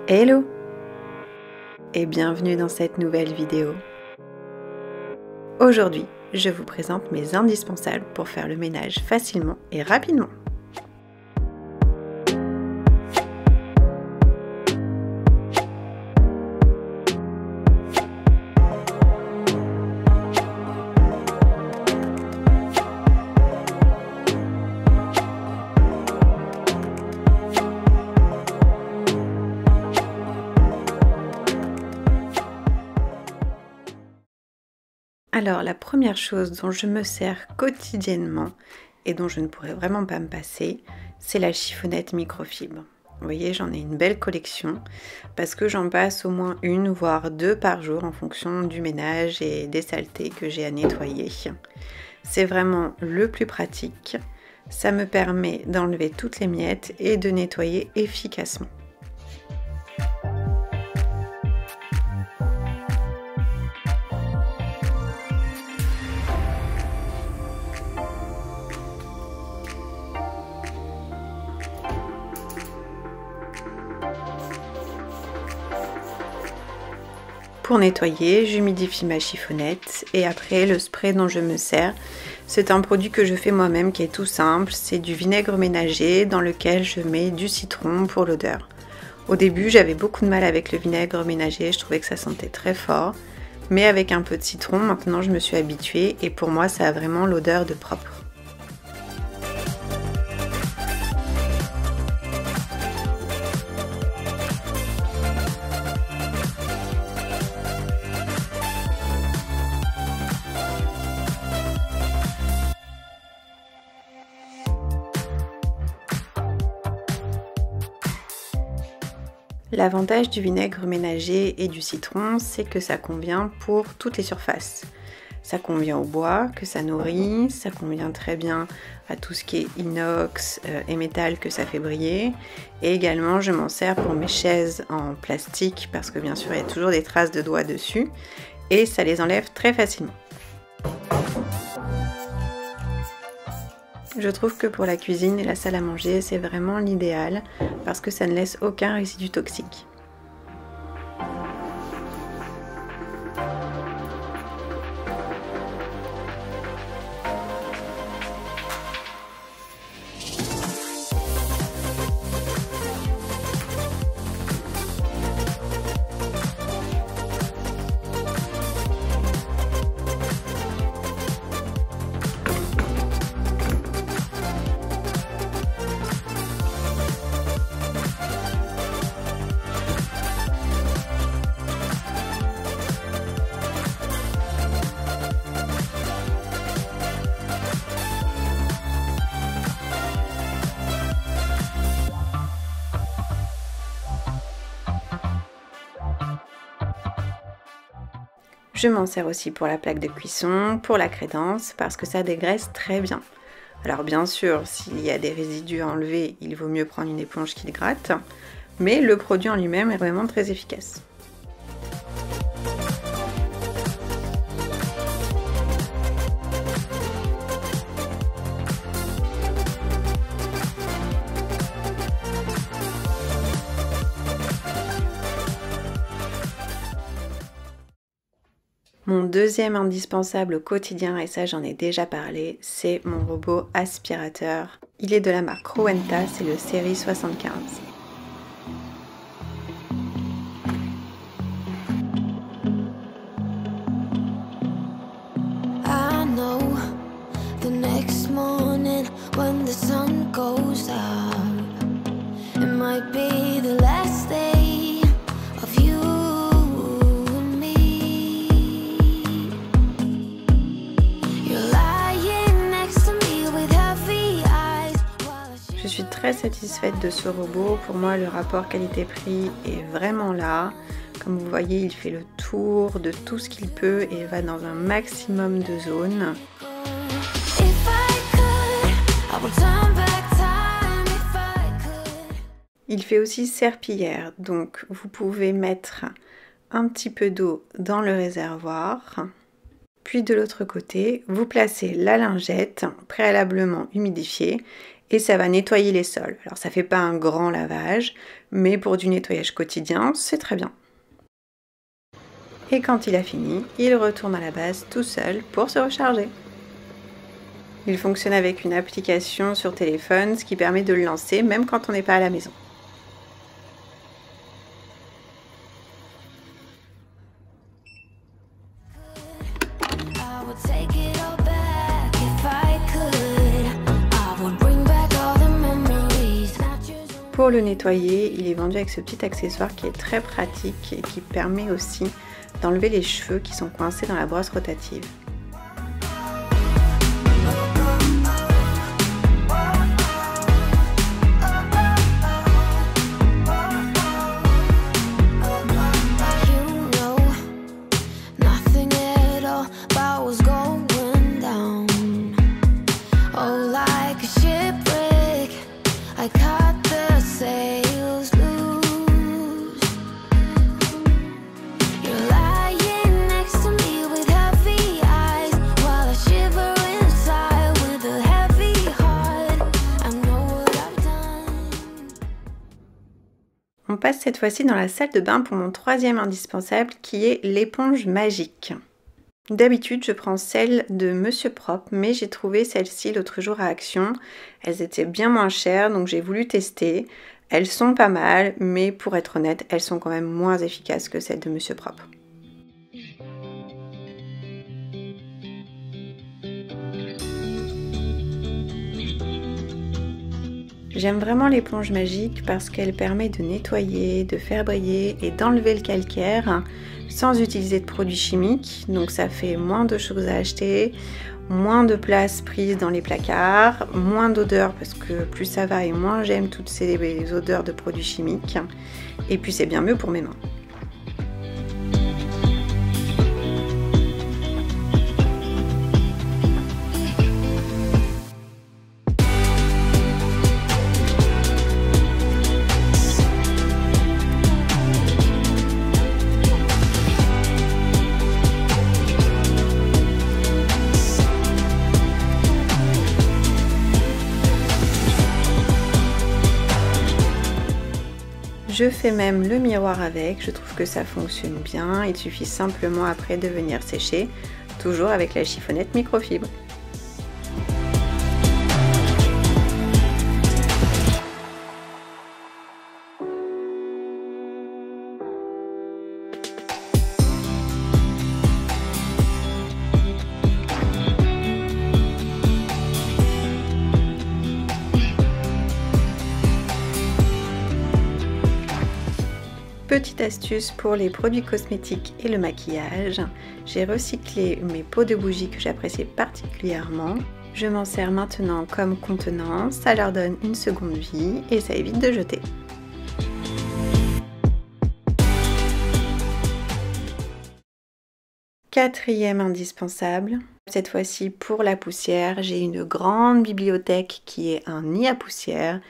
Hello et bienvenue dans cette nouvelle vidéo. Aujourd'hui, je vous présente mes indispensables pour faire le ménage facilement et rapidement. Alors la première chose dont je me sers quotidiennement et dont je ne pourrais vraiment pas me passer, c'est la chiffonnette microfibre. Vous voyez, j'en ai une belle collection parce que j'en passe au moins une voire deux par jour en fonction du ménage et des saletés que j'ai à nettoyer. C'est vraiment le plus pratique, ça me permet d'enlever toutes les miettes et de nettoyer efficacement. Pour nettoyer, j'humidifie ma chiffonnette et après le spray dont je me sers, c'est un produit que je fais moi-même qui est tout simple, c'est du vinaigre ménager dans lequel je mets du citron pour l'odeur. Au début, j'avais beaucoup de mal avec le vinaigre ménager, je trouvais que ça sentait très fort, mais avec un peu de citron, maintenant je me suis habituée et pour moi ça a vraiment l'odeur de propre. L'avantage du vinaigre ménager et du citron, c'est que ça convient pour toutes les surfaces. Ça convient au bois, que ça nourrit, ça convient très bien à tout ce qui est inox et métal que ça fait briller. Et également, je m'en sers pour mes chaises en plastique parce que bien sûr, il y a toujours des traces de doigts dessus et ça les enlève très facilement. Je trouve que pour la cuisine et la salle à manger, c'est vraiment l'idéal parce que ça ne laisse aucun résidu toxique. Je m'en sers aussi pour la plaque de cuisson, pour la crédence, parce que ça dégraisse très bien. Alors bien sûr, s'il y a des résidus à enlever, il vaut mieux prendre une éponge qui le gratte, mais le produit en lui-même est vraiment très efficace. Mon deuxième indispensable au quotidien, et ça j'en ai déjà parlé, c'est mon robot aspirateur. Il est de la marque Rowenta, c'est le série 75. I know the next morning when the sun goes up, it might be the last day of you. Je suis très satisfaite de ce robot. Pour moi, le rapport qualité-prix est vraiment là. Comme vous voyez, il fait le tour de tout ce qu'il peut et va dans un maximum de zones. Il fait aussi serpillière, donc vous pouvez mettre un petit peu d'eau dans le réservoir. Puis de l'autre côté, vous placez la lingette préalablement humidifiée et ça va nettoyer les sols. Alors ça fait pas un grand lavage, mais pour du nettoyage quotidien, c'est très bien. Et quand il a fini, il retourne à la base tout seul pour se recharger. Il fonctionne avec une application sur téléphone, ce qui permet de le lancer même quand on n'est pas à la maison. Pour le nettoyer, il est vendu avec ce petit accessoire qui est très pratique et qui permet aussi d'enlever les cheveux qui sont coincés dans la brosse rotative. On passe cette fois-ci dans la salle de bain pour mon troisième indispensable qui est l'éponge magique. D'habitude je prends celle de Monsieur Propre, mais j'ai trouvé celle-ci l'autre jour à Action. Elles étaient bien moins chères donc j'ai voulu tester. Elles sont pas mal, mais pour être honnête, elles sont quand même moins efficaces que celles de Monsieur Propre. J'aime vraiment l'éponge magique parce qu'elle permet de nettoyer, de faire briller et d'enlever le calcaire sans utiliser de produits chimiques. Donc ça fait moins de choses à acheter, moins de place prise dans les placards, moins d'odeur parce que plus ça va et moins j'aime toutes ces odeurs de produits chimiques. Et puis c'est bien mieux pour mes mains. Je fais même le miroir avec, je trouve que ça fonctionne bien, il suffit simplement après de venir sécher, toujours avec la chiffonnette microfibre. Petite astuce pour les produits cosmétiques et le maquillage, j'ai recyclé mes pots de bougies que j'apprécie particulièrement. Je m'en sers maintenant comme contenant, ça leur donne une seconde vie et ça évite de jeter. Quatrième indispensable, cette fois-ci pour la poussière, j'ai une grande bibliothèque qui est un nid à poussière.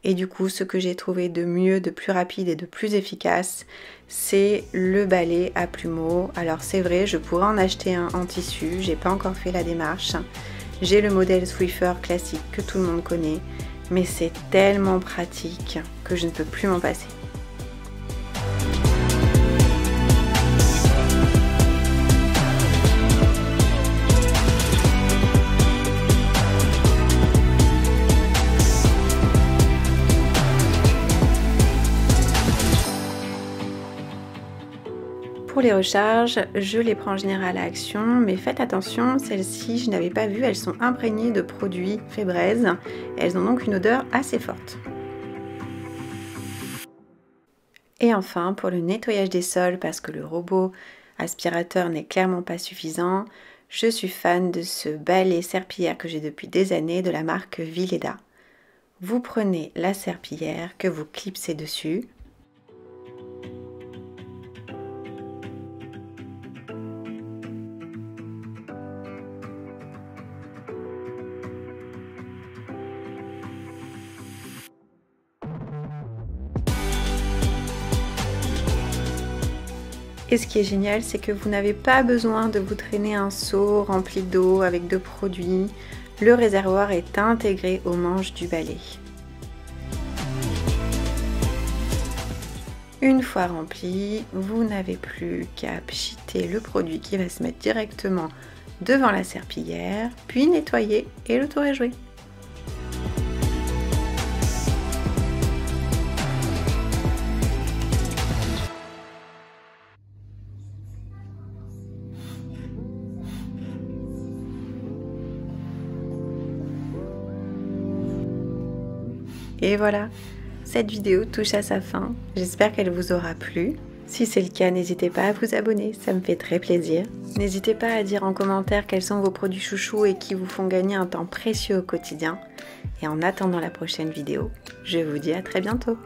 Et du coup, ce que j'ai trouvé de mieux, de plus rapide et de plus efficace, c'est le balai à plumeau. Alors c'est vrai, je pourrais en acheter un en tissu, j'ai pas encore fait la démarche. J'ai le modèle Swiffer classique que tout le monde connaît, mais c'est tellement pratique que je ne peux plus m'en passer. Pour les recharges, je les prends en général à Action, mais faites attention, celles-ci, je n'avais pas vu, elles sont imprégnées de produits Febreze. Elles ont donc une odeur assez forte. Et enfin, pour le nettoyage des sols, parce que le robot aspirateur n'est clairement pas suffisant, je suis fan de ce balai serpillière que j'ai depuis des années de la marque Vileda. Vous prenez la serpillière que vous clipsez dessus. Et ce qui est génial, c'est que vous n'avez pas besoin de vous traîner un seau rempli d'eau avec de produits. Le réservoir est intégré aux manches du balai. Une fois rempli, vous n'avez plus qu'à pchiter le produit qui va se mettre directement devant la serpillière, puis nettoyer et le tour est joué. Et voilà, cette vidéo touche à sa fin. J'espère qu'elle vous aura plu. Si c'est le cas, n'hésitez pas à vous abonner, ça me fait très plaisir. N'hésitez pas à dire en commentaire quels sont vos produits chouchous et qui vous font gagner un temps précieux au quotidien. Et en attendant la prochaine vidéo, je vous dis à très bientôt.